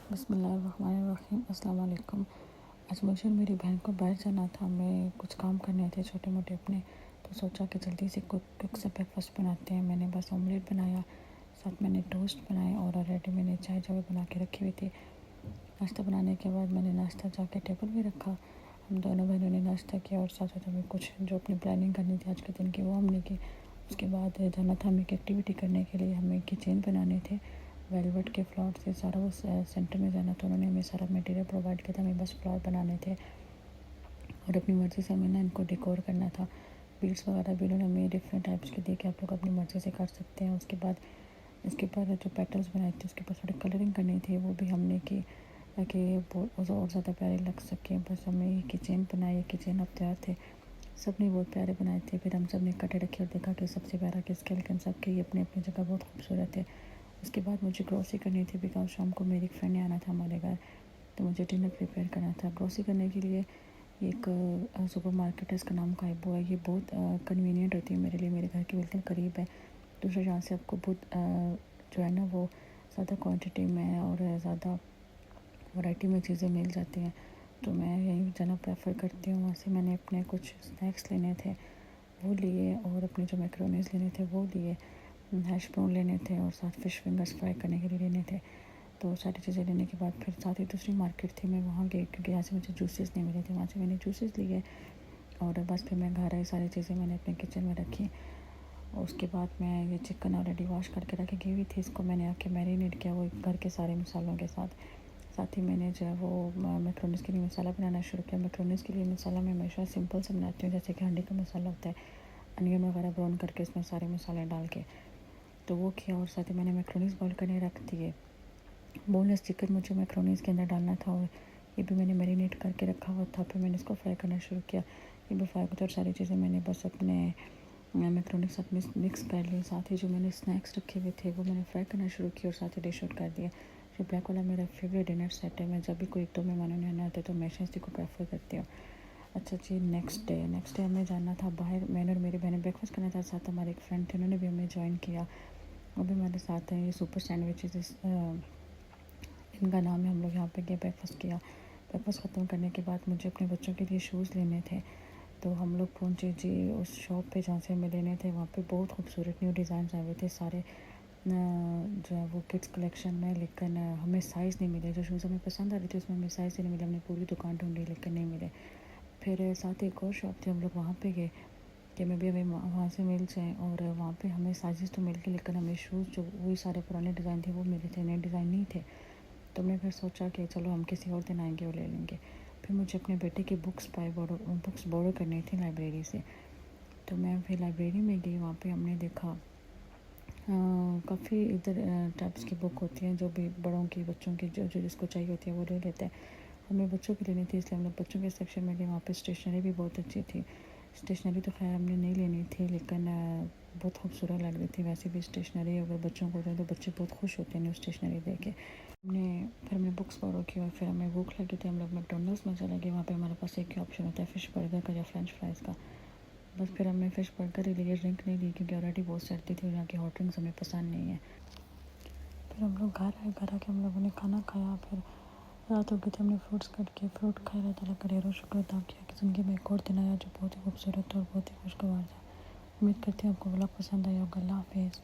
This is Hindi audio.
बिस्मिल्लाहिर्रहमानिर्रहीम। अस्सलाम वालेकुम। आज मुझे और मेरी बहन को बाहर जाना था। हमें कुछ काम करने थे छोटे मोटे अपने, तो सोचा कि जल्दी से कुछ से ब्रेकफास्ट बनाते हैं। मैंने बस ऑमलेट बनाया, साथ मैंने टोस्ट बनाए और ऑलरेडी मैंने चाय जो बना के रखी हुई थी। नाश्ता बनाने के बाद मैंने नाश्ता जाके टेबल पे रखा। हम दोनों बहनों ने नाश्ता किया और साथ साथ हमें कुछ जो अपनी प्लानिंग करनी थी आज के दिन की वो हमने की। उसके बाद जाना था हमें एक एक्टिविटी करने के लिए। हमें किचन बनाने थे वेलवेट के फ्लावर से। सारा वो सेंटर में जाना था। उन्होंने हमें सारा मटेरियल प्रोवाइड किया था, हमें बस फ्लावर बनाने थे और अपनी मर्ज़ी से हमें ना इनको डेकोर करना था। बीड्स वगैरह भी उन्होंने हमें डिफरेंट टाइप्स के दिए कि आप लोग अपनी मर्ज़ी से कर सकते हैं। उसके बाद इसके ऊपर जो पेटल्स बनाए थे उसके ऊपर थोड़ी कलरिंग करनी थी, वो भी हमने की ताकि वो और ज़्यादा प्यारे लग सकें। बस हमें ये किचन बनाई, किचन अब तैयार थे, सब ने बहुत प्यारे बनाए थे। फिर हम सब ने इकट्ठे रखे और देखा कि सबसे प्यारा किसके, लेकिन सबके ये अपनी अपनी जगह बहुत खूबसूरत है। उसके बाद मुझे ग्रोसरी करनी थी बिकॉज शाम को मेरी फ्रेंड ने आना था हमारे घर, तो मुझे डिनर प्रिपेयर करना था। ग्रोसरी करने के लिए एक सुपर मार्केट है, इसका नाम काइबो है। ये बहुत कन्वीनियंट होती है मेरे लिए, मेरे घर के बिल्कुल करीब है। दूसरे जहाँ से आपको बहुत जो है ना वो ज़्यादा क्वांटिटी में और ज़्यादा वैरायटी में चीज़ें मिल जाती हैं, तो मैं यहीं जाना प्रेफर करती हूँ। वहाँ से मैंने अपने कुछ स्नैक्स लेने थे वो लिए, और अपने जो मैक्रोनीस लेने थे वो लिए, हैश ब्राउन लेने थे और साथ फ़िश फिंगर्स फ्राई करने के लिए लेने थे। तो सारी चीज़ें लेने के बाद फिर साथ ही दूसरी मार्केट थी, मैं वहाँ गई क्योंकि यहाँ से मुझे जूसेस नहीं मिले थे। वहाँ से मैंने जूसेस लिए और बस फिर मैं घर आई, सारी चीज़ें मैंने अपने किचन में रखी। और उसके बाद मैं ये चिकन ऑलरेडी वॉश करके रखी गई हुई थी, इसको मैंने आके मैरिनेट किया वो घर के सारे मसालों के साथ। साथ ही मैंने जो है वो मैक्रोनीस के लिए मसाला बनाना शुरू किया। मैक्रोनीस के लिए मसाला मैं हमेशा सिंपल से बनाती हूँ, जैसे कि हंडी का मसाला होता है, अनियन वगैरह ब्राउन करके इसमें सारे मसाले डाल के, तो वो किया। और साथ ही मैंने मैक्रोनीस बॉईल करने रख दिए। बोनलेस चिकन मुझे मैक्रोनीस के अंदर डालना था और ये भी मैंने मैरिनेट करके रखा हुआ था। फिर मैंने इसको फ्राई करना शुरू किया। ये भी फ्राई करते और सारी चीज़ें मैंने बस अपने मैक्रोनी के साथ मिक्स कर ली। साथ ही जो मैंने स्नैक्स रखे हुए थे वो मैंने फ्राई करना शुरू किया और साथ ही डिश आउट कर दिया। जो ब्लैक वाला मेरा फेवरेट डिनर सेट है, मैं जब भी कोई एक दो मेहमान आने आते तो हमेशा इसी को प्रेफर करती हूँ। अच्छा जी, नेक्स्ट डे हमें जाना था बाहर। मैंने और मेरी बहनें ब्रेकफास्ट करना था, साथ हमारे एक फ्रेंड थे, उन्होंने भी हमें ज्वाइन किया, वो भी हमारे साथ हैं। ये सुपर सैंडविचेस इनका नाम है। हम लोग यहाँ पे गए, ब्रेकफास्ट किया। ब्रेकफास्ट ख़त्म करने के बाद मुझे अपने बच्चों के लिए शूज़ लेने थे, तो हम लोग पहुँचे जी उस शॉप पे जहाँ से हमें लेने थे। वहाँ पे बहुत खूबसूरत न्यू डिज़ाइन आए हुए थे सारे जो है वो किड्स कलेक्शन में, लेकिन हमें साइज़ नहीं मिले। जो शूज़ हमें पसंद आ रहे थे उसमें हमें साइज़ नहीं मिले। हमने पूरी दुकान ढूंढी लेकिन नहीं मिले। फिर साथ ही एक और शॉप थी, हम लोग वहाँ पे गए कि मैं भी हमें वहाँ से मिल जाए, और वहाँ पे हमें साइज़ तो मिल गए लेकिन हमें शूज़ जो वही सारे पुराने डिज़ाइन थे वो मिले थे, नए डिज़ाइन नहीं थे। तो हमने फिर सोचा कि चलो हम किसी और दिन आएंगे और ले लेंगे। फिर मुझे अपने बेटे की बुक्स बोरो करनी थी लाइब्रेरी से, तो मैं फिर लाइब्रेरी में गई। वहाँ पे हमने देखा काफ़ी इधर टाइप्स की बुक होती हैं, जो भी बड़ों की बच्चों की जो जो जिसको चाहिए होती है वो ले लेते हैं। हमें बच्चों की लेनी थी इसलिए हम लोग बच्चों के सेक्शन में गए। वहाँ पे स्टेशनरी भी बहुत अच्छी थी। स्टेशनरी तो खैर हमने नहीं लेनी थी लेकिन बहुत खूबसूरत लग रही थी। वैसे भी स्टेशनरी अगर बच्चों को दें तो बच्चे बहुत खुश होते हैं न्यू स्टेशनरी देख के। हमने बुक्स बोरो की और फिर हमें भूख लगी थी, हम लोग मैकडोनल्ड्स में चले गए। वहाँ पे हमारे पास एक ही ऑप्शन होता है फ़िश बर्गर का या फ्रेंच फ्राइज़ का। बस फिर हमने फ़िश बर्गर ही लिए, ड्रिंक नहीं ली क्योंकि ऑलरेडी बहुत सर्दी थी और यहाँ की हॉट ड्रिंक्स हमें पसंद नहीं है। फिर हम लोग घर आए, घर आके हम लोगों ने खाना खाया। फिर रात हो गई थी, हमने फ्रूट्स कट के फ्रूट खाए। अल्लाह ताला का ढेरों शुक्र अदा किया कि ज़िंदगी में एक और दिन आया जो बहुत ही खूबसूरत और बहुत ही खुशगवार था। उम्मीद करती हूँ आपको व्लॉग पसंद आया होगा। अल्लाह हाफ़िज़।